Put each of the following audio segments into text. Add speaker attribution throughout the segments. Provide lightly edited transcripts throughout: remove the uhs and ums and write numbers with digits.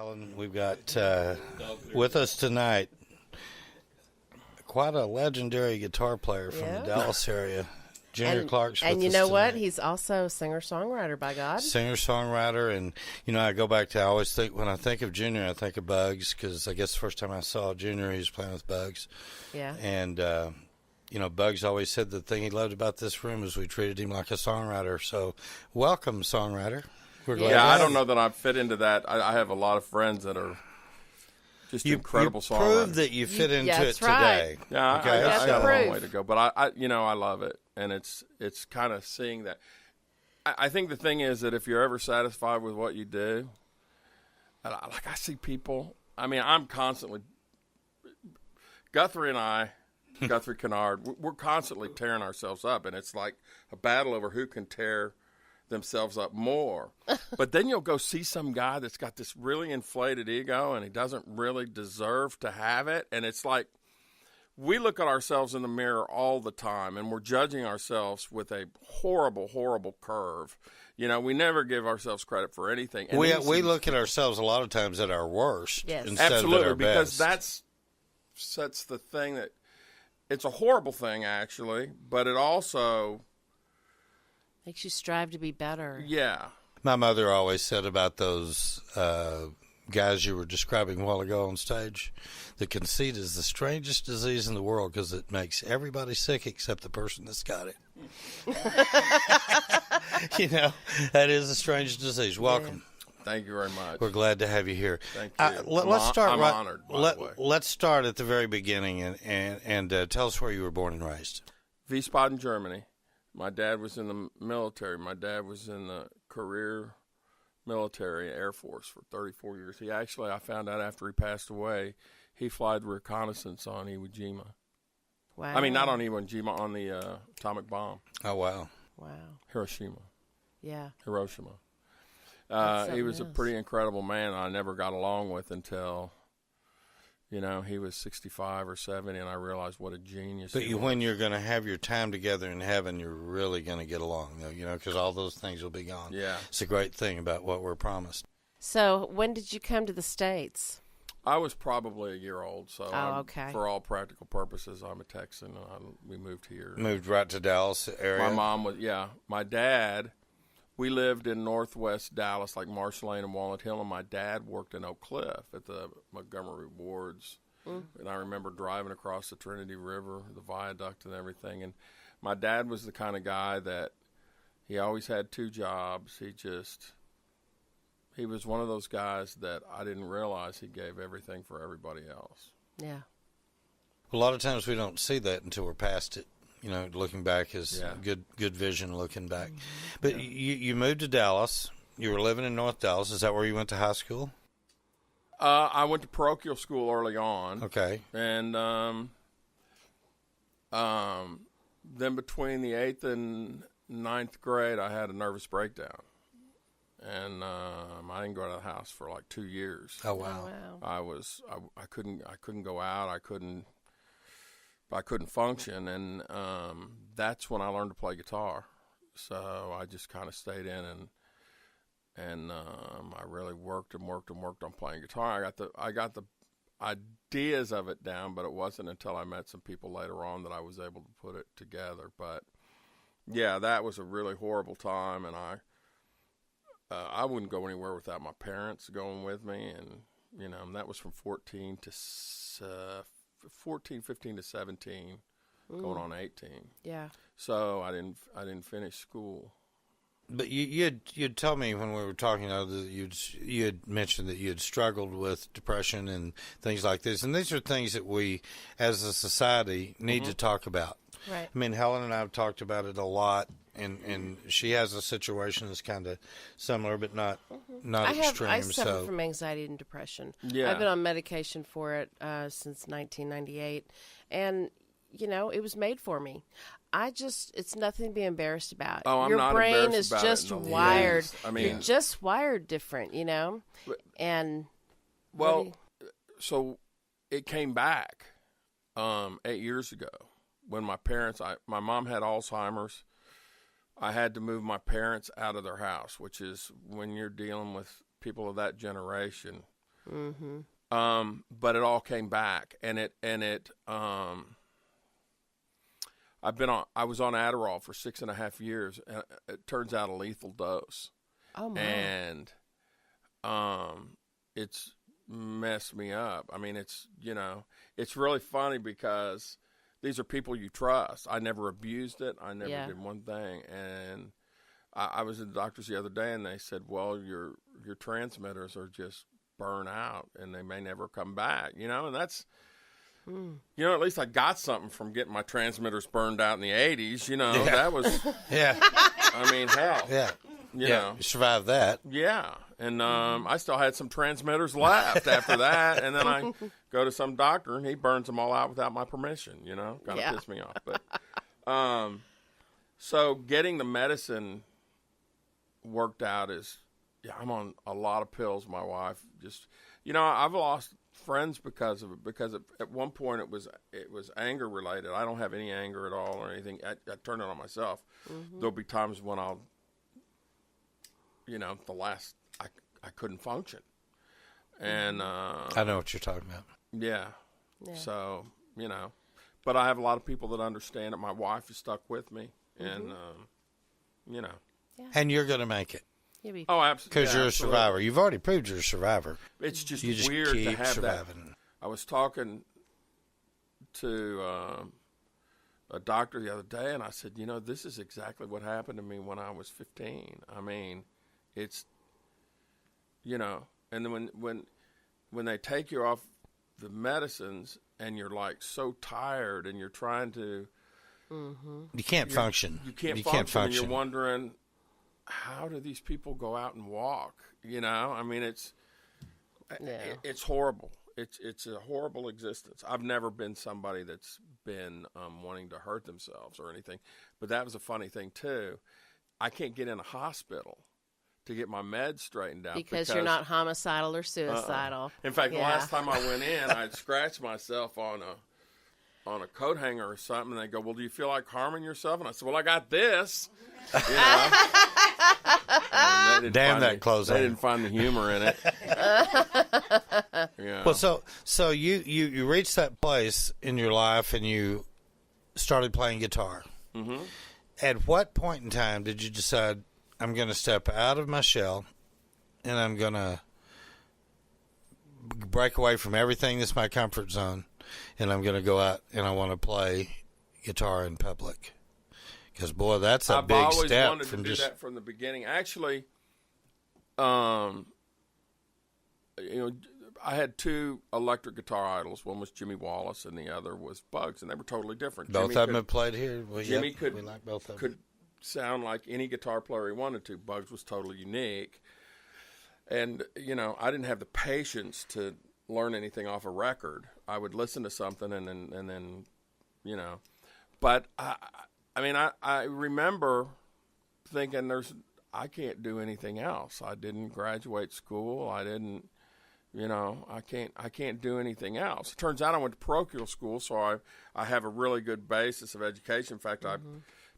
Speaker 1: Alan. We've got with us tonight quite a legendary guitar player from the Dallas area. Junior Clark's with us.
Speaker 2: And you know what?
Speaker 1: Tonight.
Speaker 2: He's also a singer-songwriter, by God.
Speaker 1: Singer-songwriter. And, I go back to, I always think, when I think of Junior, I think of Bugs, because I guess the first time I saw Junior, he was playing with Bugs.
Speaker 2: Yeah.
Speaker 1: And, Bugs always said the thing he loved about this room is we treated him like a songwriter. So, welcome, songwriter. We're glad.
Speaker 3: Yeah, I don't know that I fit into that. I have a lot of friends that are just incredible songwriters.
Speaker 1: You proved that you fit into it
Speaker 2: right.
Speaker 1: today.
Speaker 3: Yeah,
Speaker 1: okay,
Speaker 3: I got a
Speaker 2: proof.
Speaker 3: long way to go, but I love it, and it's kind of seeing that. I think the thing is that if you're ever satisfied with what you do, like I see people. I mean, I'm constantly Guthrie Kennard. We're constantly tearing ourselves up, and it's like a battle over who can tear themselves up more. But then you'll go see some guy that's got this really inflated ego and he doesn't really deserve to have it, and it's like we look at ourselves in the mirror all the time and we're judging ourselves with a horrible curve. We never give ourselves credit for anything. And
Speaker 1: we look at ourselves a lot of times at our worst instead
Speaker 3: absolutely,
Speaker 1: of at our
Speaker 3: because
Speaker 1: best.
Speaker 3: that's the thing that it's a horrible thing actually, but it also
Speaker 2: makes you strive to be better.
Speaker 3: Yeah.
Speaker 1: My mother always said about those guys you were describing a while ago on stage, the conceit is the strangest disease in the world because it makes everybody sick except the person that's got it. That is the strangest disease. Welcome.
Speaker 3: Yeah. Thank you very much.
Speaker 1: We're glad to have you here.
Speaker 3: Thank you.
Speaker 1: Let's start.
Speaker 3: I'm honored, by the way.
Speaker 1: Let's start at the very beginning and tell us where you were born and raised.
Speaker 3: Wiesbaden, Germany. My dad was in the military. My dad was in the career military Air Force for 34 years. He actually, I found out after he passed away, he flied reconnaissance on Iwo Jima.
Speaker 2: Wow.
Speaker 3: I mean, not on Iwo Jima, on the atomic bomb.
Speaker 1: Oh, wow.
Speaker 3: Hiroshima.
Speaker 2: Yeah.
Speaker 3: Hiroshima. He was a pretty incredible man I never got along with until, he was 65 or 70, and I realized what a genius he was.
Speaker 1: When you're going to have your time together in heaven, you're really going to get along, though, because all those things will be gone.
Speaker 3: Yeah.
Speaker 1: It's a great thing about what we're promised.
Speaker 2: So when did you come to the States?
Speaker 3: I was probably a year old, so
Speaker 2: okay.
Speaker 3: For all practical purposes, I'm a Texan. We moved here.
Speaker 1: Moved right to Dallas area?
Speaker 3: My mom was, My dad, we lived in northwest Dallas, like Marsh Lane and Walnut Hill, and my dad worked in Oak Cliff at the Montgomery Wards. And I remember driving across the Trinity River, the viaduct and everything. And my dad was the kind of guy that he always had two jobs. He was one of those guys that I didn't realize he gave everything for everybody else.
Speaker 2: Yeah.
Speaker 1: A lot of times we don't see that until we're past it. Looking back is good vision looking back. But you moved to Dallas. You were living in North Dallas. Is that where you went to high school?
Speaker 3: I went to parochial school early on.
Speaker 1: Okay.
Speaker 3: And then between the 8th and 9th grade, I had a nervous breakdown. And I didn't go out of the house for like 2 years.
Speaker 1: Oh, wow.
Speaker 3: I couldn't go out. I couldn't function. And that's when I learned to play guitar. So I just kind of stayed in and I really worked on playing guitar. I got the ideas of it down, but it wasn't until I met some people later on that I was able to put it together. But yeah, that was a really horrible time, and I wouldn't go anywhere without my parents going with me, and that was from 15 to 17, going on 18.
Speaker 2: Yeah.
Speaker 3: So I didn't finish school.
Speaker 1: But you'd told me when we were talking that you had mentioned that you had struggled with depression and things like this, and these are things that we, as a society, need to talk about.
Speaker 2: Right.
Speaker 1: I mean, Helen and I have talked about it a lot, and she has a situation that's kind of similar, but not extreme.
Speaker 2: I suffer from anxiety and depression.
Speaker 3: Yeah.
Speaker 2: I've been on medication for it since 1998, and it was made for me. It's nothing to be embarrassed about.
Speaker 3: Oh, I'm
Speaker 2: Your
Speaker 3: not
Speaker 2: brain
Speaker 3: embarrassed
Speaker 2: is
Speaker 3: about
Speaker 2: just
Speaker 3: it in the
Speaker 2: wired.
Speaker 3: least. I mean,
Speaker 2: you're just wired different, And
Speaker 3: so it came back 8 years ago when my mom had Alzheimer's. I had to move my parents out of their house, which is when you're dealing with people of that generation. But it all came back, and I was on Adderall for 6.5 years, and it turns out a lethal dose.
Speaker 2: Oh my!
Speaker 3: And it's messed me up. I mean, it's really funny because these are people you trust. I never abused it. I never did one thing. And I was at the doctor's the other day, and they said, well, your transmitters are just burnt out, and they may never come back, and that's, at least I got something from getting my transmitters burned out in the 80s, that was, I mean, hell.
Speaker 1: Yeah.
Speaker 3: You know.
Speaker 1: You survived that.
Speaker 3: Yeah. And I still had some transmitters left after that. And then I go to some doctor, and he burns them all out without my permission, kind of pissed me off. But so getting the medicine worked out is, I'm on a lot of pills. My wife just, I've lost friends because of it, because at one point it was anger related. I don't have any anger at all or anything. I turn it on myself. There'll be times when I'll, I couldn't function. And
Speaker 1: I know what you're talking about.
Speaker 3: Yeah. So, but I have a lot of people that understand it. My wife is stuck with me, and,
Speaker 1: And you're going to make it.
Speaker 3: Oh, absolutely.
Speaker 1: Because you're a survivor. You've already proved you're a survivor.
Speaker 3: It's just
Speaker 1: you just
Speaker 3: weird
Speaker 1: keep
Speaker 3: to have
Speaker 1: surviving.
Speaker 3: that. I was talking to a doctor the other day, and I said, this is exactly what happened to me when I was 15. I mean, it's, and then when they take you off the medicines and you're like so tired and you're trying to,
Speaker 1: you can't function.
Speaker 3: You can't function. And you're wondering, how do these people go out and walk? I mean, it's horrible. It's a horrible existence. I've never been somebody that's been wanting to hurt themselves or anything, but that was a funny thing too. I can't get in a hospital to get my meds straightened out
Speaker 2: because you're not homicidal or suicidal.
Speaker 3: In fact, the last time I went in, I'd scratched myself on a coat hanger or something, and they go, well, do you feel like harming yourself? And I said, well, I got this.
Speaker 1: Damn that clothes.
Speaker 3: They didn't find the humor in it.
Speaker 1: Well, so you reached that place in your life, and you started playing guitar. At what point in time did you decide, I'm going to step out of my shell, and I'm going to break away from everything that's my comfort zone, and I'm going to go out and I want to play guitar in public? Because, boy, that's a big step.
Speaker 3: I've always wanted to do that from the beginning. Actually, I had two electric guitar idols. One was Jimmy Wallace, and the other was Bugs, and they were totally different.
Speaker 1: Both of them have played here. Well,
Speaker 3: Jimmy
Speaker 1: we like both of them.
Speaker 3: could sound like any guitar player he wanted to. Bugs was totally unique. And, I didn't have the patience to learn anything off a record. I would listen to something and then But, I remember thinking I can't do anything else. I didn't graduate school. I didn't, I can't do anything else. It turns out I went to parochial school, so I have a really good basis of education. In fact, I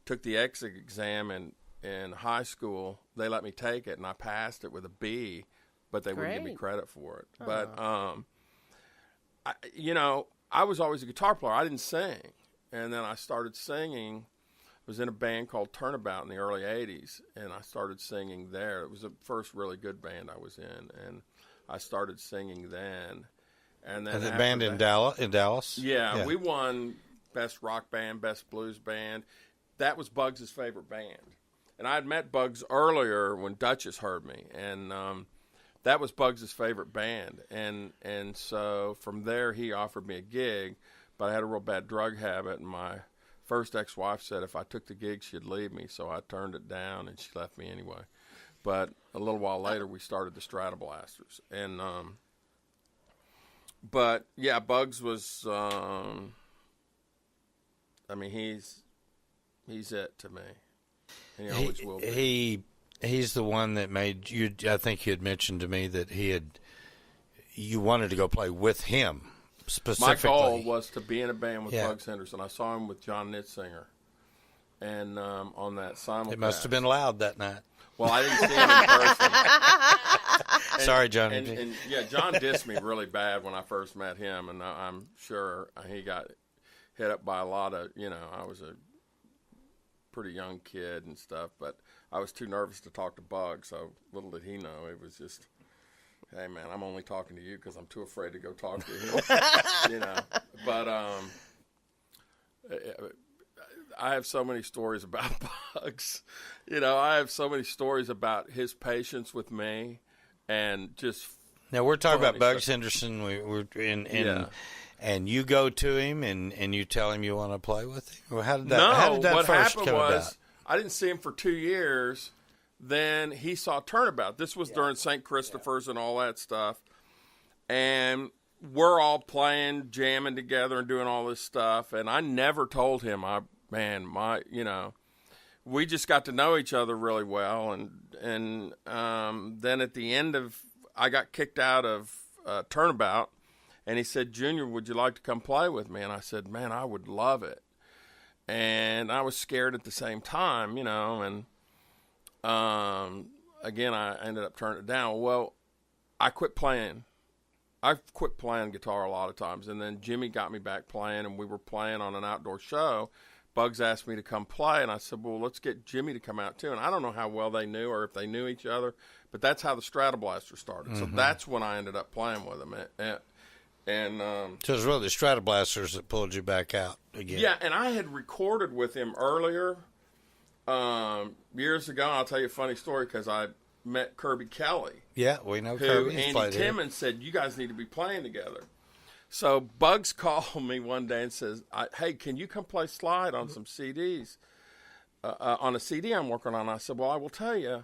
Speaker 3: took the exit exam in high school. They let me take it, and I passed it with a B, but they wouldn't give me credit for it. But, I was always a guitar player. I didn't sing. And then I started singing. I was in a band called Turnabout in the early 80s, and I started singing there. It was the first really good band I was in, and I started singing then. And then
Speaker 1: the band in Dallas?
Speaker 3: Yeah, we won Best Rock Band, Best Blues Band. That was Bugs' favorite band. And I had met Bugs earlier when Duchess heard me, and that was Bugs' favorite band. And so from there he offered me a gig, but I had a real bad drug habit, and my first ex-wife said if I took the gig, she'd leave me, so I turned it down, and she left me anyway. But a little while later, we started the Stratoblasters. And, but, yeah, Bugs was, he's it to me. And he always will be.
Speaker 1: He's the one that made you, I think you had mentioned to me that you wanted to go play with him. Specifically.
Speaker 3: My goal was to be in a band with Bugs Henderson. I saw him with John Nitzinger, and on that simulcast.
Speaker 1: It must have been loud that night.
Speaker 3: Well, I didn't see him in person.
Speaker 1: Sorry, Johnny.
Speaker 3: And yeah, John dissed me really bad when I first met him, and I'm sure he got hit up by a lot of, I was a pretty young kid and stuff, but I was too nervous to talk to Bug, so little did he know. It was just, hey, man, I'm only talking to you because I'm too afraid to go talk to him, But I have so many stories about Bugs. I have so many stories about his patience with me and just.
Speaker 1: Now, we're talking about Bugs Henderson. We're in. And you go to him and you tell him you want to play with him? Or how did that
Speaker 3: what
Speaker 1: first
Speaker 3: happened
Speaker 1: come
Speaker 3: was
Speaker 1: about?
Speaker 3: I didn't see him for 2 years. Then he saw Turnabout. This was during St. Christopher's and all that stuff. And we're all playing, jamming together and doing all this stuff. And I never told him, we just got to know each other really well. And then at the end I got kicked out of Turnabout. And he said, Junior, would you like to come play with me? And I said, man, I would love it. And I was scared at the same time, and again, I ended up turning it down. Well, I quit playing. I quit playing guitar a lot of times. And then Jimmy got me back playing, and we were playing on an outdoor show. Bugs asked me to come play, and I said, well, let's get Jimmy to come out too. And I don't know how well they knew or if they knew each other, but that's how the Stratoblaster started. So that's when I ended up playing with them. So
Speaker 1: it's really the Stratoblasters that pulled you back out again.
Speaker 3: Yeah, and I had recorded with him earlier, years ago. I'll tell you a funny story because I met Kirby Kelly.
Speaker 1: Yeah, we know
Speaker 3: who
Speaker 1: Kirby.
Speaker 3: Andy Timmons said, you guys need to be playing together. So Bugs called me one day and says, hey, can you come play slide on some CDs? On a CD I'm working on. I said, well, I will tell you.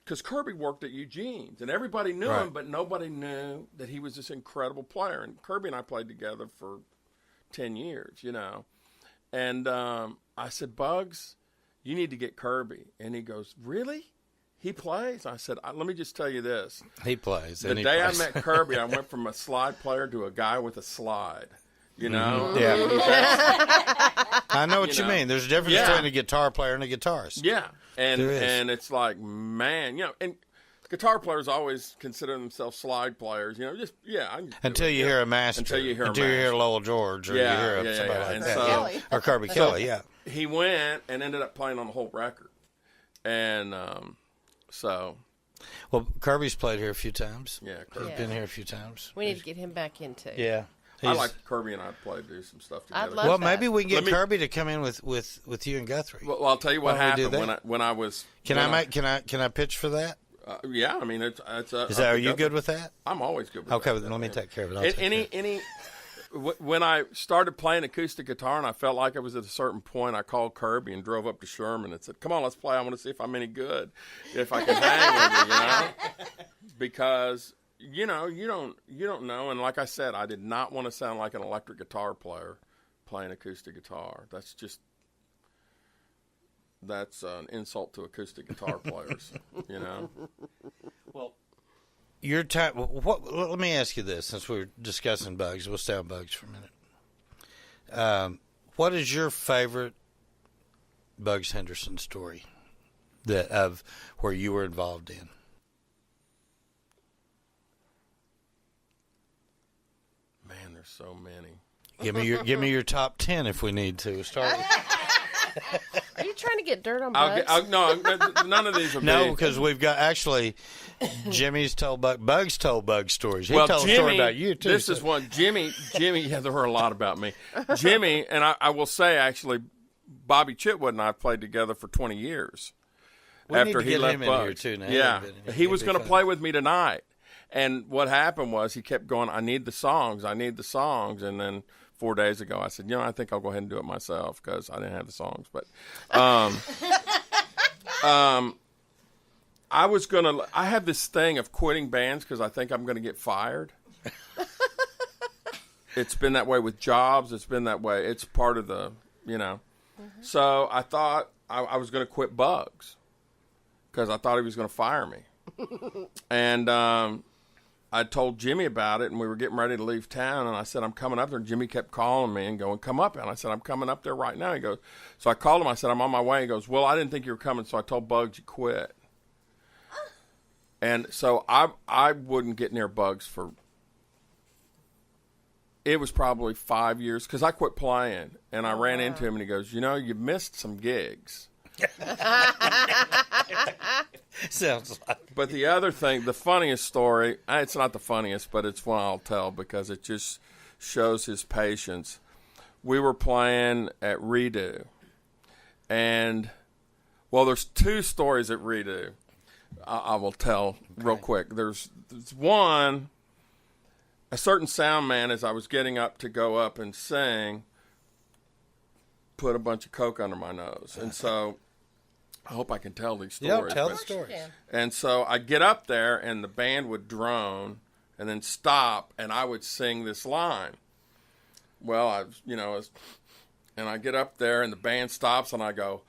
Speaker 3: Because Kirby worked at Eugene's, and everybody knew him, but nobody knew that he was this incredible player. And Kirby and I played together for 10 years, And I said, Bugs, you need to get Kirby. And he goes, really? He plays? I said, let me just tell you this.
Speaker 1: He plays.
Speaker 3: The day I met Kirby, I went from a slide player to a guy with a slide.
Speaker 1: Yeah. I know what you mean. There's a difference between a guitar player and a guitarist.
Speaker 3: Yeah. And it's like, man, and guitar players always consider themselves slide players,
Speaker 1: Until you hear a master.
Speaker 3: Until you hear
Speaker 1: Lowell George or you hear somebody like
Speaker 3: and
Speaker 1: that. Or Kirby Kelly,
Speaker 3: He went and ended up playing on the whole record. And
Speaker 1: Well, Kirby's played here a few times.
Speaker 3: Yeah,
Speaker 1: Kirby's been here a few times.
Speaker 2: We need to get him back in too.
Speaker 1: Yeah.
Speaker 3: I like Kirby and I do some stuff together.
Speaker 2: I'd love
Speaker 1: well,
Speaker 2: that.
Speaker 1: maybe we can get Kirby to come in with you and Guthrie.
Speaker 3: Well, I'll tell you what happened when I was.
Speaker 1: Can I pitch for that?
Speaker 3: Yeah, I mean it's.
Speaker 1: Are you good with that?
Speaker 3: I'm always good with that.
Speaker 1: Okay, then let me take care of it.
Speaker 3: When I started playing acoustic guitar and I felt like I was at a certain point, I called Kirby and drove up to Sherman and said, "Come on, let's play. I want to see if I'm any good, if I can hang with you, because." You don't know, and like I said, I did not want to sound like an electric guitar player playing acoustic guitar. That's an insult to acoustic guitar players,
Speaker 1: Well, your time. Let me ask you this: since we're discussing Bugs, we'll stay on Bugs for a minute. What is your favorite Bugs Henderson story of where you were involved in?
Speaker 3: Man, there's so many.
Speaker 1: Give me your top 10 if we need to. Start.
Speaker 2: Are you trying to get dirt on Bugs?
Speaker 3: No, none of these are
Speaker 1: No,
Speaker 3: big.
Speaker 1: because we've got actually Jimmy's told Bugs told Bug stories. He
Speaker 3: well,
Speaker 1: told
Speaker 3: Jimmy,
Speaker 1: a story about you too.
Speaker 3: This is one Jimmy. Yeah, there were a lot about me. Jimmy, and I will say actually, Bobby Chitwood and I played together for 20 years.
Speaker 1: We
Speaker 3: after
Speaker 1: need to
Speaker 3: he
Speaker 1: get
Speaker 3: left
Speaker 1: him in
Speaker 3: Bugs.
Speaker 1: here too. Now.
Speaker 3: Yeah, he was going to play with me tonight. And what happened was he kept going, I need the songs. And then 4 days ago I said, I think I'll go ahead and do it myself because I didn't have the songs. But I have this thing of quitting bands because I think I'm going to get fired. It's been that way with jobs. It's been that way. It's part of the, So I thought I was going to quit Bugs because I thought he was going to fire me. And I told Jimmy about it, and we were getting ready to leave town, and I said, I'm coming up there. And Jimmy kept calling me and going, come up. And I said, I'm coming up there right now. He goes, so I called him. I said, I'm on my way. He goes, well, I didn't think you were coming, so I told Bugs you quit. I said, I'm on my way. He goes, well, I didn't think you were coming, so I told Bugs you quit. So I called him. I said, I'm on my way. He goes, well, I didn't think you were coming, so I told Bugs you quit. And so I wouldn't get near Bugs for, it was probably 5 years, because I quit playing, and I ran into him, and he goes, you missed some gigs.
Speaker 1: Sounds like.
Speaker 3: But the other thing, the funniest story, it's not the funniest, but it's one I'll tell because it just shows his patience. We were playing at Redo, and, well, there's two stories at Redo I will tell real quick. There's one, a certain sound man, as I was getting up to go up and sing, put a bunch of Coke under my nose. And so I hope I can tell these stories.
Speaker 1: Yeah, tell the stories.
Speaker 3: And so I get up there, and the band would drone and then stop, and I would sing this line. Well, and I get up there, and the band stops, and I go,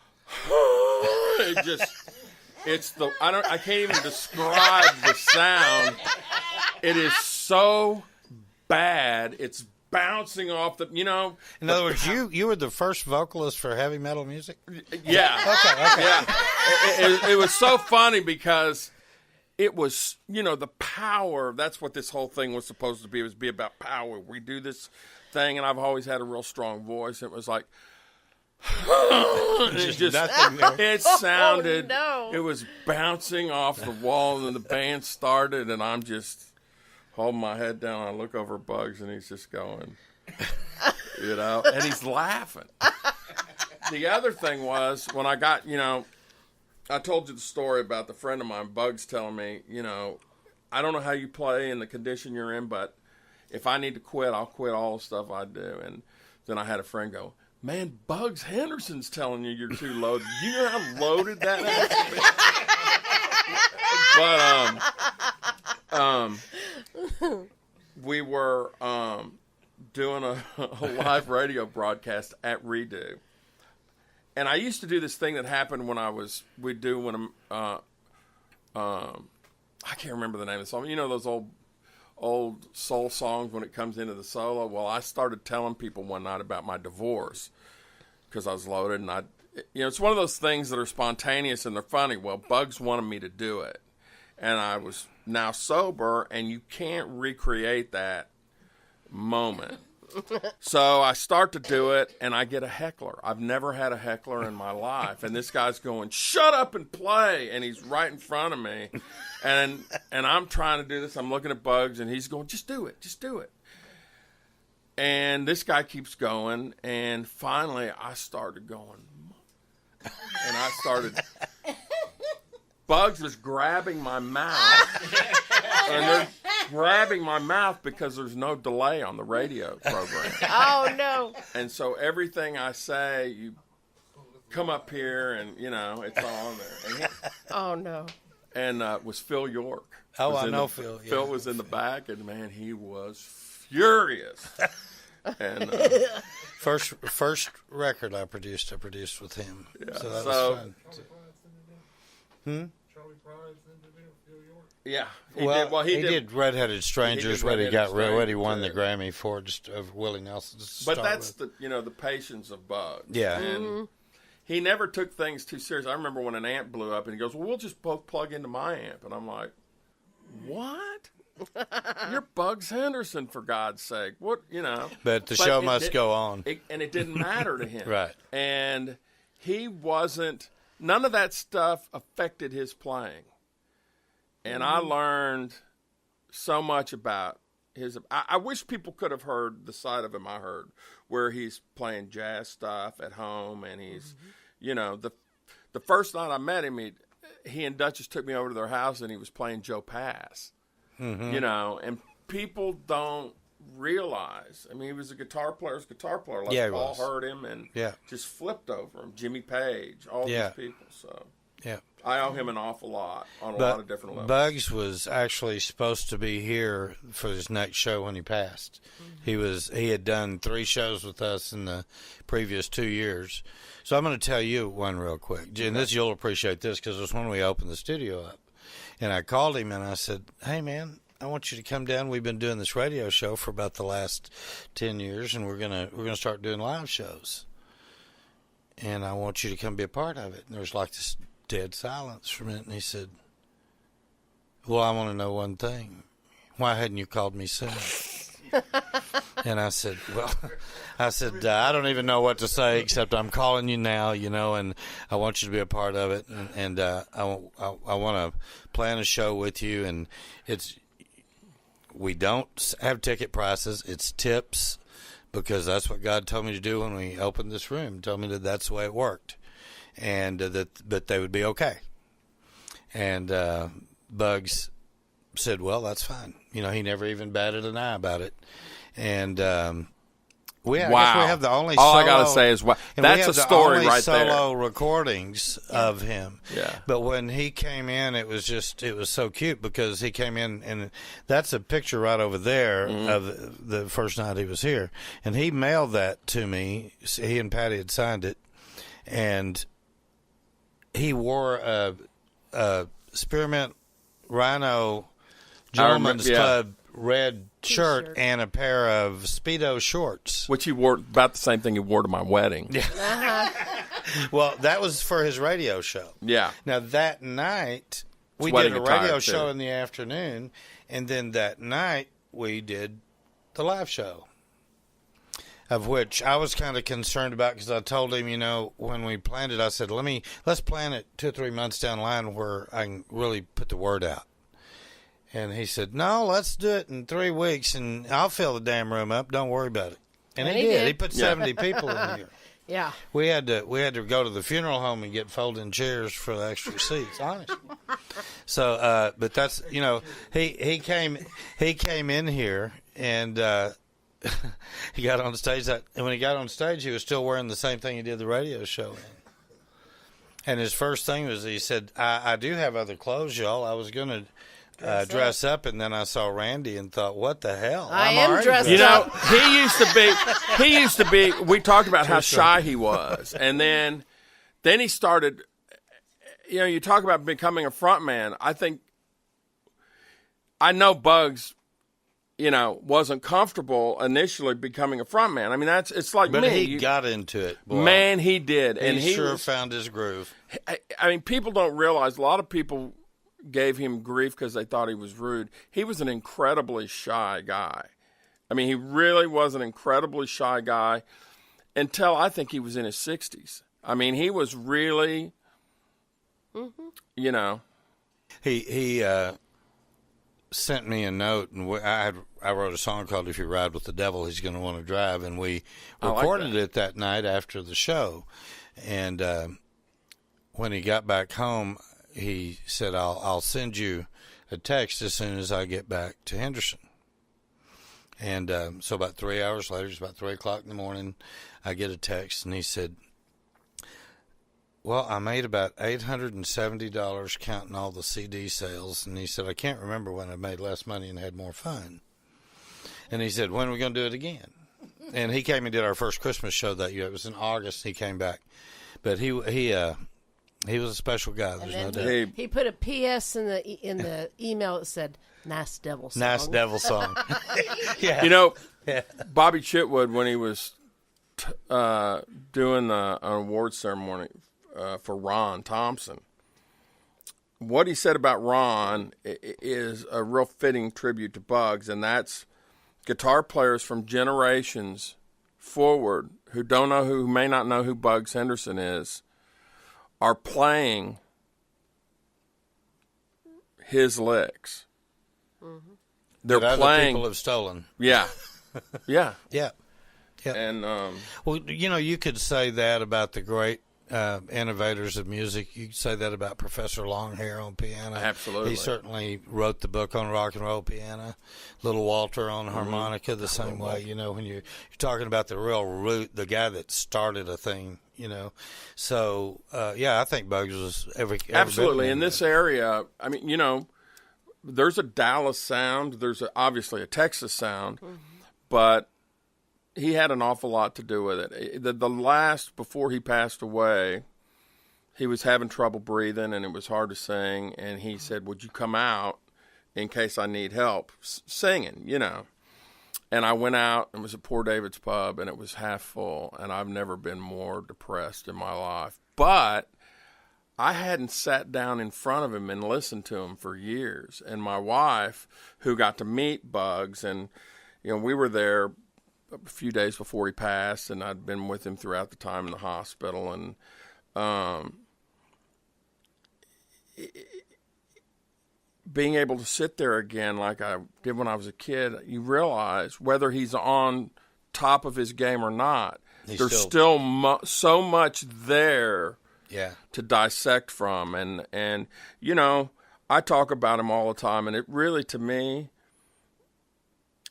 Speaker 3: I can't even describe the sound. It is so bad. It's bouncing off the,
Speaker 1: In other words, you were the first vocalist for heavy metal music?
Speaker 3: Yeah.
Speaker 1: Okay.
Speaker 3: Yeah. It was so funny because it was, the power. That's what this whole thing was supposed to be. It was be about power. We do this thing, and I've always had a real strong voice. It was like, it sounded, it was bouncing off the wall, and then the band started, and I'm just holding my head down. I look over Bugs, and he's just going, and he's laughing. The other thing was, when I got, I told you the story about the friend of mine, Bugs, telling me, I don't know how you play in the condition you're in, but if I need to quit, I'll quit all the stuff I do. And then I had a friend go, man, Bugs Henderson's telling you you're too loaded. You know how loaded that is? But we were doing a live radio broadcast at Redo. And I used to do this thing that happened when I can't remember the name of the song. Those old soul songs when it comes into the solo? Well, I started telling people one night about my divorce because I was loaded, and it's one of those things that are spontaneous and they're funny. Well, Bugs wanted me to do it, and I was now sober, and you can't recreate that moment. So I start to do it, and I get a heckler. I've never had a heckler in my life, and this guy's going, "Shut up and play," and he's right in front of me, and I'm trying to do this. I'm looking at Bugs, and he's going, "Just do it, just do it." And this guy keeps going, and finally I started going, and I started. Bugs was grabbing my mouth, and they're grabbing my mouth because there's no delay on the radio program.
Speaker 2: Oh, no.
Speaker 3: And so everything I say, you come up here, and, it's all on there. And
Speaker 2: oh, no.
Speaker 3: And it was Phil York.
Speaker 1: Oh, I know Phil. Yeah.
Speaker 3: Phil was in the back, and, man, he was furious. And
Speaker 1: first record I produced with him.
Speaker 3: Yeah.
Speaker 1: So that was fun.
Speaker 4: Charlie Pride's in Phil York.
Speaker 3: Yeah.
Speaker 1: He did Redheaded Strangers when he won the
Speaker 3: yeah.
Speaker 1: Grammy for just of Willie Nelson.
Speaker 3: But that's the patience of Bugs.
Speaker 1: Yeah.
Speaker 3: And he never took things too serious. I remember when an amp blew up, and he goes, "Well, we'll just both plug into my amp." And I'm like, "What? You're Bugs Henderson, for God's sake. What,
Speaker 1: But the show must go on.
Speaker 3: And it didn't matter to him.
Speaker 1: Right.
Speaker 3: And he wasn't, none of that stuff affected his playing. And I learned so much about I wish people could have heard the side of him I heard, where he's playing jazz stuff at home, and he's, the first night I met him, he and Duchess took me over to their house, and he was playing Joe Pass. Mm-hmm. And people don't realize. I mean, he was a guitar player's guitar player. Like Paul heard him and just flipped over him. Jimmy Page, all these people. So I owe him an awful lot on a lot of different levels.
Speaker 1: Bugs was actually supposed to be here for his next show when he passed. Mm-hmm. He had done 3 shows with us in the previous 2 years. So I'm going to tell you one real quick. And you'll appreciate this because it was when we opened the studio up. And I called him and I said, "Hey, man, I want you to come down. We've been doing this radio show for about the last 10 years, and we're gonna start doing live shows. And I want you to come be a part of it." And there was like this dead silence for a minute, and he said, well, I want to know one thing. Why hadn't you called me sooner? And I said, I don't even know what to say except I'm calling you now, and I want you to be a part of it. And I want to plan a show with you. And we don't have ticket prices. It's tips, because that's what God told me to do when we opened this room. He told me that that's the way it worked, and that they would be okay. And Bugs said, well, that's fine. He never even batted an eye about it. And I guess we have the only
Speaker 3: all
Speaker 1: solo,
Speaker 3: I gotta say is, wow, that's a story
Speaker 1: right
Speaker 3: right there.
Speaker 1: Solo recordings of him.
Speaker 3: Yeah.
Speaker 1: But when he came in, it was so cute, because he came in, and that's a picture right over there of the first night he was here, and he mailed that to me. He and Patty had signed it, and he wore a Spearmint Rhino Gentlemen's Club red shirt and a pair of Speedo shorts.
Speaker 3: Which he wore, about the same thing he wore to my wedding.
Speaker 1: Yeah. Well, that was for his radio show.
Speaker 3: Yeah.
Speaker 1: Now, that night, we did a radio show in the afternoon, and then that night, we did the live show, of which I was kind of concerned about, because I told him, when we planned it, I said, let's plan it 2 or 3 months down the line where I can really put the word out. And he said, no, let's do it in 3 weeks, and I'll fill the damn room up. Don't worry about it. And he did. He put 70 people in here.
Speaker 2: Yeah.
Speaker 1: We had to go to the funeral home and get folding chairs for the extra seats, honestly. So, but that's, he came in here, and he got on stage. And when he got on stage, he was still wearing the same thing he did the radio show in. And his first thing was, he said, I do have other clothes, y'all. I was going to dress up, and then I saw Randy and thought, what the hell?
Speaker 2: I am dressed up.
Speaker 3: He used to be, we talked about how shy he was. And then he started, you talk about becoming a front man. I know Bugs, wasn't comfortable initially becoming a front man. I mean, it's like
Speaker 1: but
Speaker 3: me.
Speaker 1: But he got into it. Boy.
Speaker 3: Man, he did. And
Speaker 1: he sure found his groove.
Speaker 3: I mean, people don't realize, a lot of people gave him grief because they thought he was rude. He was an incredibly shy guy. I mean, he really was an incredibly shy guy until I think he was in his 60s. I mean, he was really,
Speaker 1: He sent me a note, and I wrote a song called "If You Ride with the Devil, He's Going to Want to Drive," and we recorded it that night after the show. And when he got back home, he said, I'll send you a text as soon as I get back to Henderson. And so about 3 hours later, it's about 3 o'clock in the morning, I get a text, and he said, well, I made about $870 counting all the CD sales. And he said, I can't remember when I made less money and had more fun. And he said, when are we going to do it again? And he came and did our first Christmas show that year. It was in August. He came back. But he was a special guy. There's no doubt.
Speaker 2: He put a P.S. in the email that said, "Nice devil song."
Speaker 1: Nice devil song. Yeah.
Speaker 3: Bobby Chitwood, when he was doing an award ceremony for Ron Thompson, what he said about Ron is a real fitting tribute to Bugs, and that's guitar players from generations forward who may not know who Bugs Henderson is, are playing his licks.
Speaker 2: Mm-hmm.
Speaker 1: They're playing. Other people have stolen.
Speaker 3: Yeah. Yeah.
Speaker 1: Yeah.
Speaker 3: And
Speaker 1: well, you could say that about the great innovators of music. You could say that about Professor Longhair on piano.
Speaker 3: Absolutely.
Speaker 1: He certainly wrote the book on rock and roll piano. Little Walter on harmonica the same way. When you're talking about the real root, the guy that started a thing. So I think Bugs was every
Speaker 3: absolutely in this area. I mean, there's a Dallas sound, there's obviously a Texas sound, but he had an awful lot to do with it. The last, before he passed away, he was having trouble breathing and it was hard to sing, and he said, would you come out in case I need help singing, And I went out and was at Poor David's Pub, and it was half full, and I've never been more depressed in my life. But I hadn't sat down in front of him and listened to him for years. And my wife, who got to meet Bugs, and we were there a few days before he passed, and I'd been with him throughout the time in the hospital. And being able to sit there again like I did when I was a kid, you realize whether he's on top of his game or not, there's still so much there to dissect from. And I talk about him all the time, and it really, to me,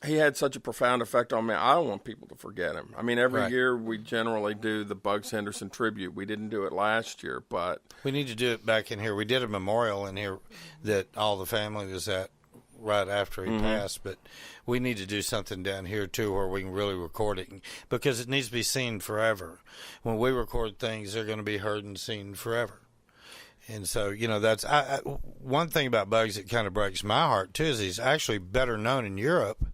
Speaker 3: he had such a profound effect on me. I don't want people to forget him. I mean, every year we generally do the Bugs Henderson tribute. We didn't do it last year, but
Speaker 1: we need to do it back in here. We did a memorial in here that all the family was at right after he passed, but we need to do something down here too where we can really record it, because it needs to be seen forever. When we record things, they're going to be heard and seen forever. And so, that's one thing about Bugs that kind of breaks my heart too, is he's actually better known in Europe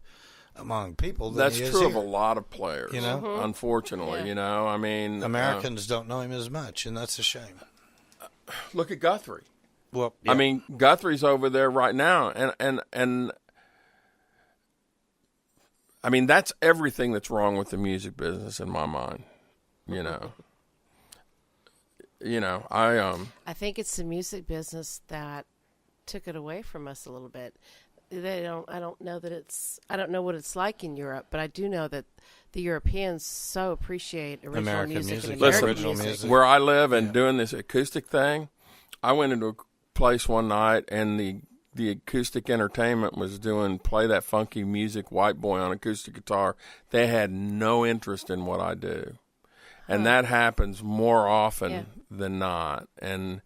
Speaker 1: among people than he is
Speaker 3: true
Speaker 1: here.
Speaker 3: Of a lot of players, unfortunately. I mean,
Speaker 1: Americans don't know him as much, and that's a shame.
Speaker 3: Look at Guthrie.
Speaker 1: Well,
Speaker 3: I mean, Guthrie's over there right now, and I mean, that's everything that's wrong with the music business in my mind.
Speaker 2: I think it's the music business that took it away from us a little bit. I don't know what it's like in Europe, but I do know that the Europeans so appreciate original
Speaker 1: American
Speaker 2: music. And
Speaker 3: Listen,
Speaker 2: American music.
Speaker 3: Where I live and doing this acoustic thing, I went into a place one night and the acoustic entertainment was doing Play That Funky Music, White Boy on acoustic guitar. They had no interest in what I do. And that happens more often than not. And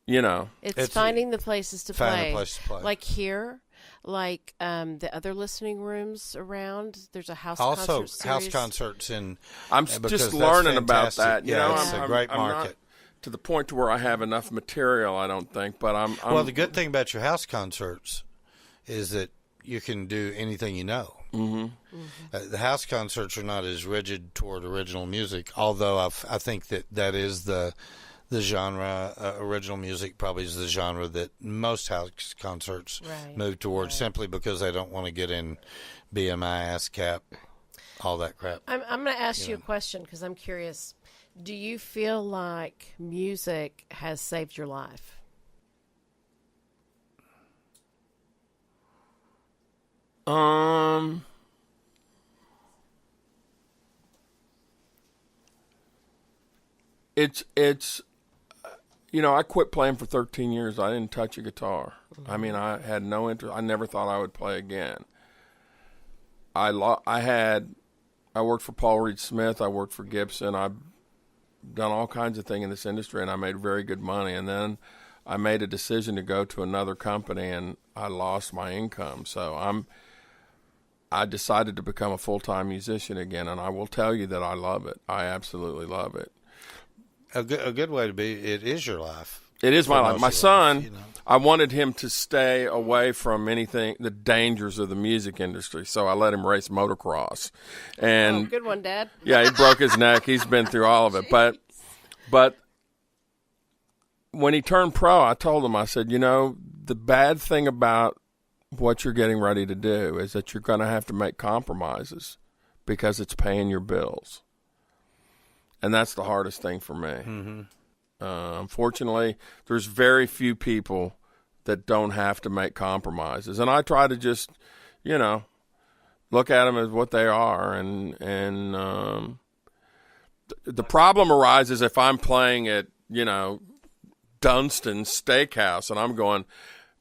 Speaker 2: it's finding the places to play.
Speaker 1: A place to play.
Speaker 2: Like here, like the other listening rooms around. There's a house
Speaker 1: also
Speaker 2: concert series.
Speaker 1: house concerts in.
Speaker 3: I'm just learning about that.
Speaker 1: It's a great
Speaker 3: I'm
Speaker 1: market.
Speaker 3: not to the point to where I have enough material, I don't think. But I'm
Speaker 1: well, the good thing about your house concerts is that you can do anything you know. The house concerts are not as rigid toward original music, although I think that is the genre. Original music probably is the genre that most house concerts move towards, simply because they don't want to get in BMI, ASCAP, all that crap.
Speaker 2: I'm going to ask you a question because I'm curious. Do you feel like music has saved your life?
Speaker 3: It's I quit playing for 13 years. I didn't touch a guitar. I mean, I had no interest. I never thought I would play again. I worked for Paul Reed Smith. I worked for Gibson. I've done all kinds of things in this industry, and I made very good money. And then I made a decision to go to another company, and I lost my income. So I decided to become a full-time musician again, and I will tell you that I love it. I absolutely love it.
Speaker 1: A good way to be. It is your life.
Speaker 3: It is my life. My son, I wanted him to stay away from anything, the dangers of the music industry, so I let him race motocross. And
Speaker 2: good one, Dad.
Speaker 3: Yeah, he broke his neck. He's been through all of it. But when he turned pro, I told him, I said, the bad thing about what you're getting ready to do is that you're going to have to make compromises because it's paying your bills. And that's the hardest thing for me. Unfortunately, there's very few people that don't have to make compromises. And I try to just, look at them as what they are. And the problem arises if I'm playing at, Dunston's Steakhouse and I'm going,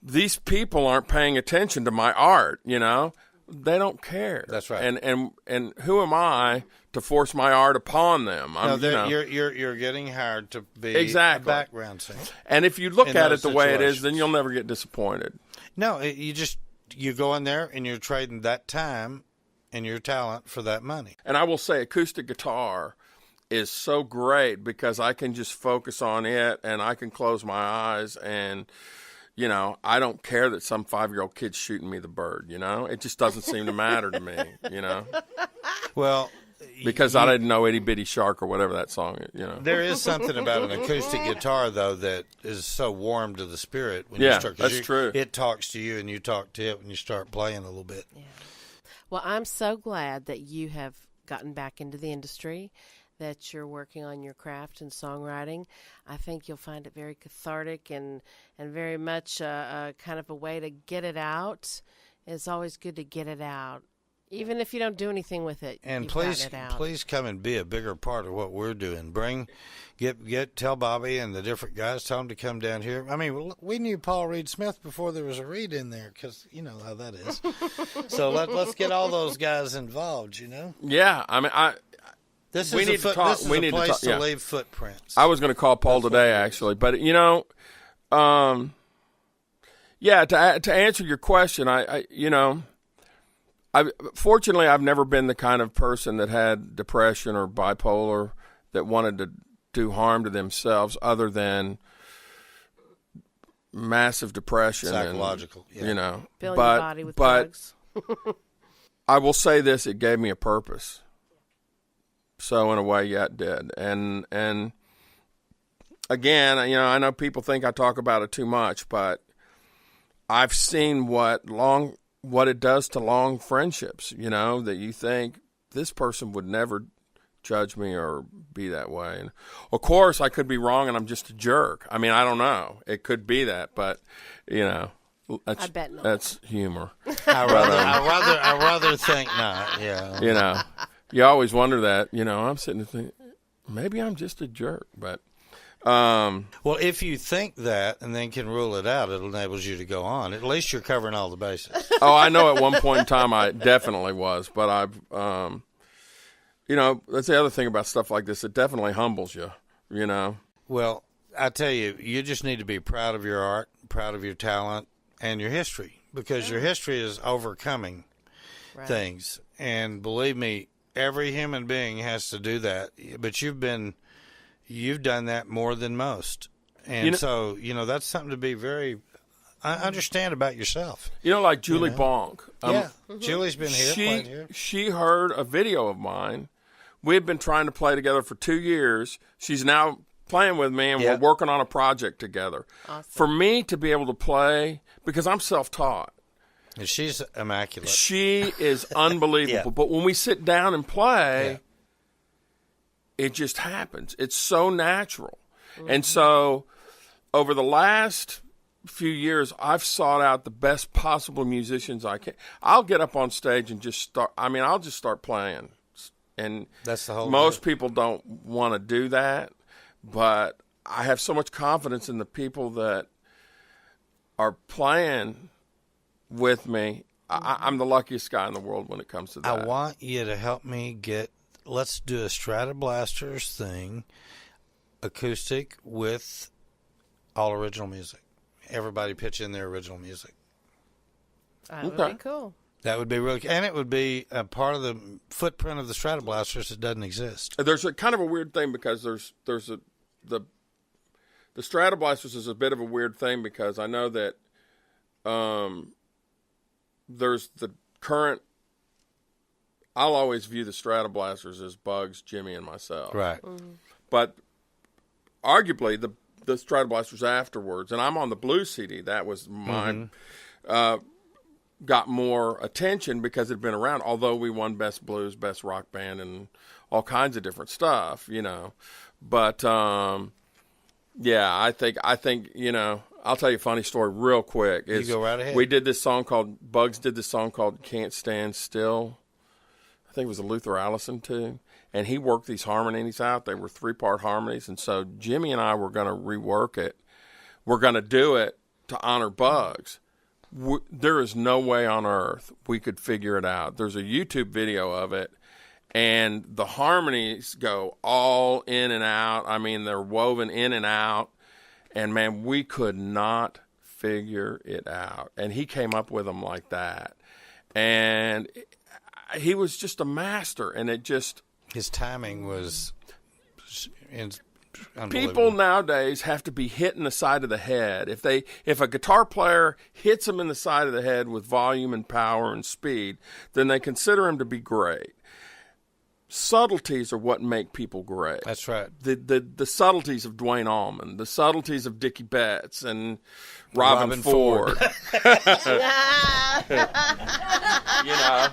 Speaker 3: these people aren't paying attention to my art, They don't care.
Speaker 1: That's right.
Speaker 3: And who am I to force my art upon them?
Speaker 1: You're getting hired to be a background singer.
Speaker 3: And if you look at it the way it is, then you'll never get disappointed.
Speaker 1: No, you go in there and you're trading that time and your talent for that money.
Speaker 3: And I will say, acoustic guitar is so great because I can just focus on it and I can close my eyes and. I don't care that some 5-year-old kid's shooting me the bird, It just doesn't seem to matter to me,
Speaker 1: Well,
Speaker 3: because I didn't know Itty Bitty Shark or whatever that song is, you know.
Speaker 1: There is something about an acoustic guitar, though, that is so warm to the spirit. When
Speaker 3: Yeah,
Speaker 1: you start,
Speaker 3: that's true.
Speaker 1: It talks to you, and you talk to it when you start playing a little bit.
Speaker 2: Yeah. Well, I'm so glad that you have gotten back into the industry, that you're working on your craft and songwriting. I think you'll find it very cathartic and very much a kind of a way to get it out. It's always good to get it out. Even if you don't do anything with it,
Speaker 1: And
Speaker 2: you've
Speaker 1: please,
Speaker 2: gotten it out.
Speaker 1: please come and be a bigger part of what we're doing. Tell Bobby and the different guys, tell them to come down here. I mean, we knew Paul Reed Smith before there was a Reed in there, because you know how that is. So let's get all those guys involved. You know.
Speaker 3: Yeah, I mean,
Speaker 1: This
Speaker 3: We
Speaker 1: is
Speaker 3: need to talk-
Speaker 1: This is
Speaker 3: we
Speaker 1: a
Speaker 3: need to
Speaker 1: place
Speaker 3: talk-
Speaker 1: to
Speaker 3: yeah.
Speaker 1: leave footprints.
Speaker 3: I was going to call Paul
Speaker 1: That's
Speaker 3: today,
Speaker 1: what it is.
Speaker 3: actually, but you know, yeah. To answer your question, fortunately I've never been the kind of person that had depression or bipolar that wanted to do harm to themselves, other than massive depression,
Speaker 1: Psychological,
Speaker 3: and,
Speaker 1: yeah.
Speaker 3: you know.
Speaker 2: Filling
Speaker 3: but
Speaker 2: your body with
Speaker 3: but
Speaker 2: drugs.
Speaker 3: I will say this: it gave me a purpose. So in a way, yeah, it did. And again, you know, I know people think I talk about it too much, but I've seen what it does to long friendships. You know, that you think this person would never judge me or be that way. And of course, I could be wrong, and I'm just a jerk. I mean, I don't know. It could be that, but you know,
Speaker 2: I bet not.
Speaker 3: That's humor.
Speaker 1: I rather think not. Yeah.
Speaker 3: You know, you always wonder that. You know, I'm sitting there thinking, maybe I'm just a jerk, but.
Speaker 1: Well, if you think that and then can rule it out, it enables you to go on. At least you're covering all the bases.
Speaker 3: Oh, I know at one point in time I definitely was, but I've, you know, that's the other thing about stuff like this. It definitely humbles you, you know.
Speaker 1: Well, I tell you, you just need to be proud of your art, proud of your talent, and your history, because your history is overcoming things. And believe me, every human being has to do that. But you've done that more than most. And so, you know, that's something to be very understand about yourself.
Speaker 3: You know, like Julie Bonk.
Speaker 1: Julie's been here, played here.
Speaker 3: She heard a video of mine. We had been trying to play together for 2 years. She's now playing with me, and we're working on a project together.
Speaker 2: Awesome.
Speaker 3: For me to be able to play, because I'm self-taught.
Speaker 1: And she's immaculate.
Speaker 3: She is unbelievable. But when we sit down and play, it just happens. It's so natural. Mm-hmm. And so over the last few years, I've sought out the best possible musicians I can. I'll get up on stage and just start. I mean, I'll just start playing. And
Speaker 1: that's the whole
Speaker 3: most people don't want to do that. But I have so much confidence in the people that are playing with me. I'm the luckiest guy in the world when it comes to that.
Speaker 1: I want you to help me let's do a Stratoblasters thing, acoustic with all original music. Everybody pitch in their original music.
Speaker 2: That would be cool.
Speaker 1: That would be really, and it would be a part of the footprint of the Stratoblasters that doesn't exist.
Speaker 3: There's a kind of a weird thing, because the Stratoblasters is a bit of a weird thing, because I know that there's the current. I'll always view the Stratoblasters as Bugs, Jimmy, and myself.
Speaker 1: Right.
Speaker 2: Mm-hmm.
Speaker 3: But arguably the Stratoblasters afterwards, and I'm on the blues CD. That was mine. Got more attention because it had been around. Although we won Best Blues, Best Rock Band, and all kinds of different stuff, you know. But yeah, I think you know. I'll tell you a funny story real quick.
Speaker 1: You go right ahead.
Speaker 3: We did this song called Bugs did this song called "Can't Stand Still." I think it was a Luther Allison too, and he worked these harmonies out. They were 3-part harmonies, and so Jimmy and I were going to rework it. We're going to do it to honor Bugs. There is no way on earth we could figure it out. There's a YouTube video of it, and the harmonies go all in and out. I mean, they're woven in and out, and man, we could not figure it out. And he came up with them like that, and he was just a master, and it just...
Speaker 1: His timing was unbelievable.
Speaker 3: People nowadays have to be hit in the side of the head. If a guitar player hits him in the side of the head with volume and power and speed, then they consider him to be great. subtleties are what make people great.
Speaker 1: That's right.
Speaker 3: The subtleties of Dwayne Allman, the subtleties of Dickie Betts and Robin Ford. You know.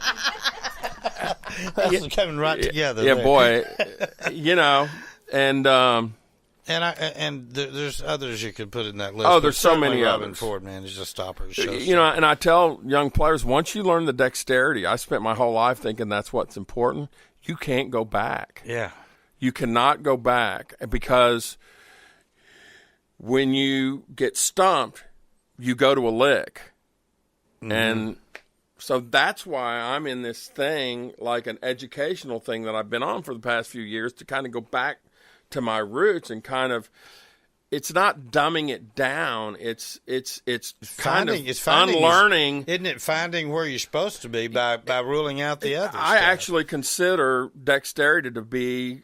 Speaker 1: That's coming right together.
Speaker 3: Yeah,
Speaker 1: there.
Speaker 3: boy. You know, and
Speaker 1: there's others you could put in that list.
Speaker 3: Oh, there's so many
Speaker 1: Robin
Speaker 3: others.
Speaker 1: Ford, man, is just stopper.
Speaker 3: you know, and I tell young players, once you learn the dexterity, I spent my whole life thinking that's what's important. You can't go back.
Speaker 1: Yeah.
Speaker 3: You cannot go back, because when you get stumped, you go to a lick.
Speaker 1: Mm-hmm.
Speaker 3: And so that's why I'm in this thing, like an educational thing that I've been on for the past few years, to kind of go back to my roots and kind of, it's not dumbing it down. It's kind of unlearning.
Speaker 1: Isn't it finding where you're supposed to be by ruling out the others?
Speaker 3: I actually consider dexterity to be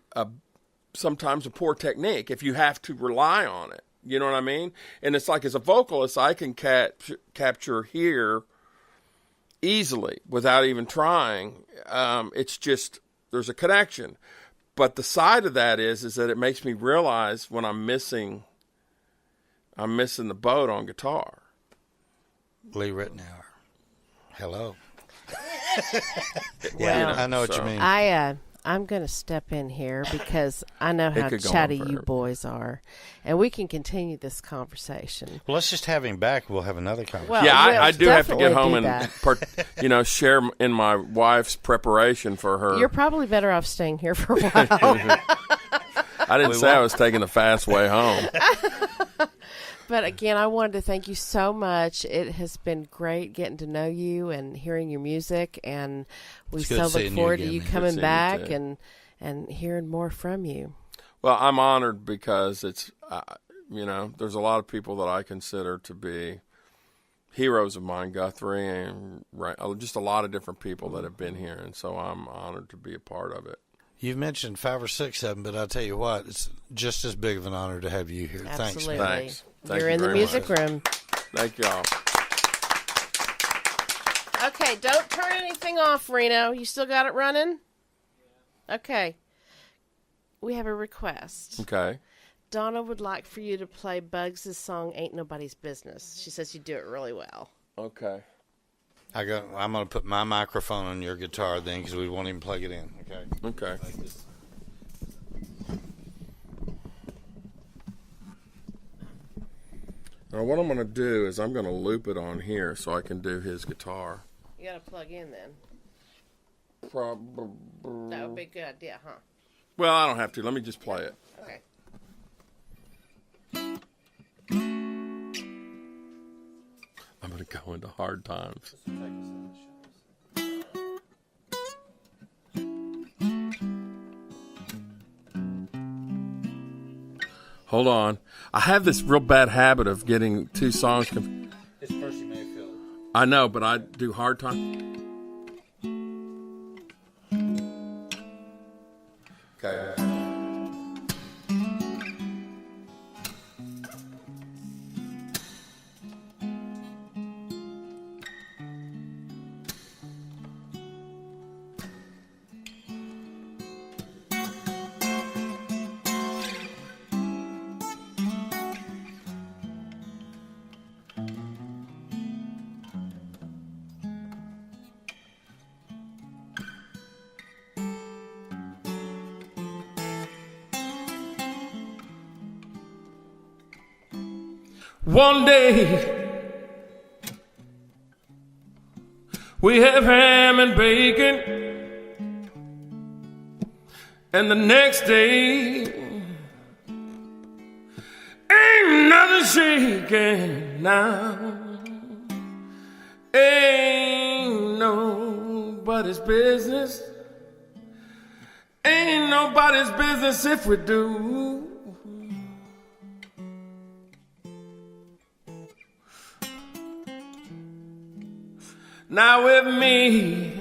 Speaker 3: sometimes a poor technique if you have to rely on it. You know what I mean? And it's like, as a vocalist, I can capture here easily without even trying. It's just, there's a connection. But the side of that is that it makes me realize when I'm missing the boat on guitar.
Speaker 1: Lee Ritenour. Hello.
Speaker 2: Well,
Speaker 1: I know what you mean.
Speaker 2: I'm going to step in here because I know how
Speaker 3: could go
Speaker 2: chatty
Speaker 3: on
Speaker 2: you
Speaker 3: forever.
Speaker 2: boys are, and we can continue this conversation.
Speaker 1: Well, let's just have him back. We'll have another conversation.
Speaker 2: Well,
Speaker 3: Yeah,
Speaker 2: we'll
Speaker 3: I do have to get
Speaker 2: definitely
Speaker 3: home
Speaker 2: do
Speaker 3: and
Speaker 2: that.
Speaker 3: share in my wife's preparation for her.
Speaker 2: You're probably better off staying here for a while.
Speaker 3: I didn't say I was taking the fast way home.
Speaker 2: But again, I wanted to thank you so much. It has been great getting to know you and hearing your music, and we
Speaker 1: It's good
Speaker 2: so look
Speaker 1: seeing you
Speaker 2: forward
Speaker 1: again,
Speaker 2: to you
Speaker 1: man.
Speaker 3: Good
Speaker 2: coming
Speaker 3: seeing you
Speaker 2: back
Speaker 3: too.
Speaker 2: and hearing more from you.
Speaker 3: Well, I'm honored because it's, there's a lot of people that I consider to be heroes of mine, Guthrie, and just a lot of different people that have been here, and so I'm honored to be a part of it.
Speaker 1: You've mentioned 5 or 6 of them, but I'll tell you what, it's just as big of an honor to have you here.
Speaker 2: Absolutely.
Speaker 1: Thanks, man.
Speaker 3: Thanks. Thank
Speaker 2: You're
Speaker 3: you
Speaker 2: in the
Speaker 3: very
Speaker 2: music
Speaker 3: much.
Speaker 2: room.
Speaker 3: Thank y'all.
Speaker 2: Okay, don't turn anything off, Reno. You still got it running? Okay. We have a request.
Speaker 3: Okay.
Speaker 2: Donna would like for you to play Bugs' song "Ain't Nobody's Business." She says you do it really well.
Speaker 3: Okay.
Speaker 1: I'm going to put my microphone on your guitar then, because we won't even plug it in. Okay.
Speaker 3: Okay. Now what I'm going to do is I'm going to loop it on here so I can do his guitar.
Speaker 2: You got to plug in then.
Speaker 3: Probably.
Speaker 2: That would be a good idea, huh?
Speaker 3: Well, I don't have to. Let me just play it.
Speaker 2: Okay.
Speaker 3: I'm going to go into hard times. Hold on. I have this real bad habit of getting two songs.
Speaker 1: It's Percy Mayfield.
Speaker 3: I know, but I do hard time. Okay. One day we have ham and bacon, and the next day ain't nothing shaking now. Ain't nobody's business. Ain't nobody's business if we do. Now with me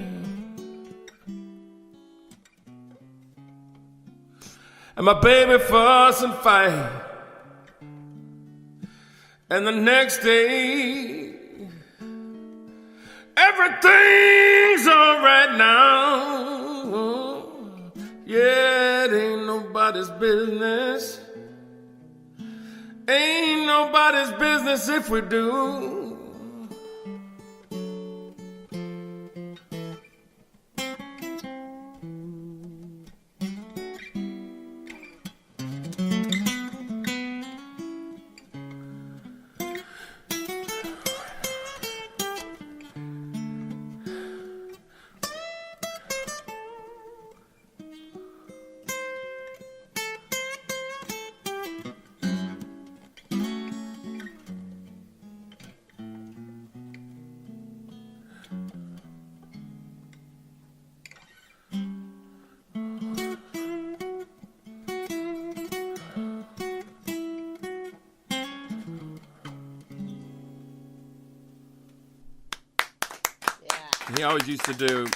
Speaker 3: and my baby fuss and fight, and the next day everything's all right now. nobody's business. Ain't nobody's business if we do. He always used to do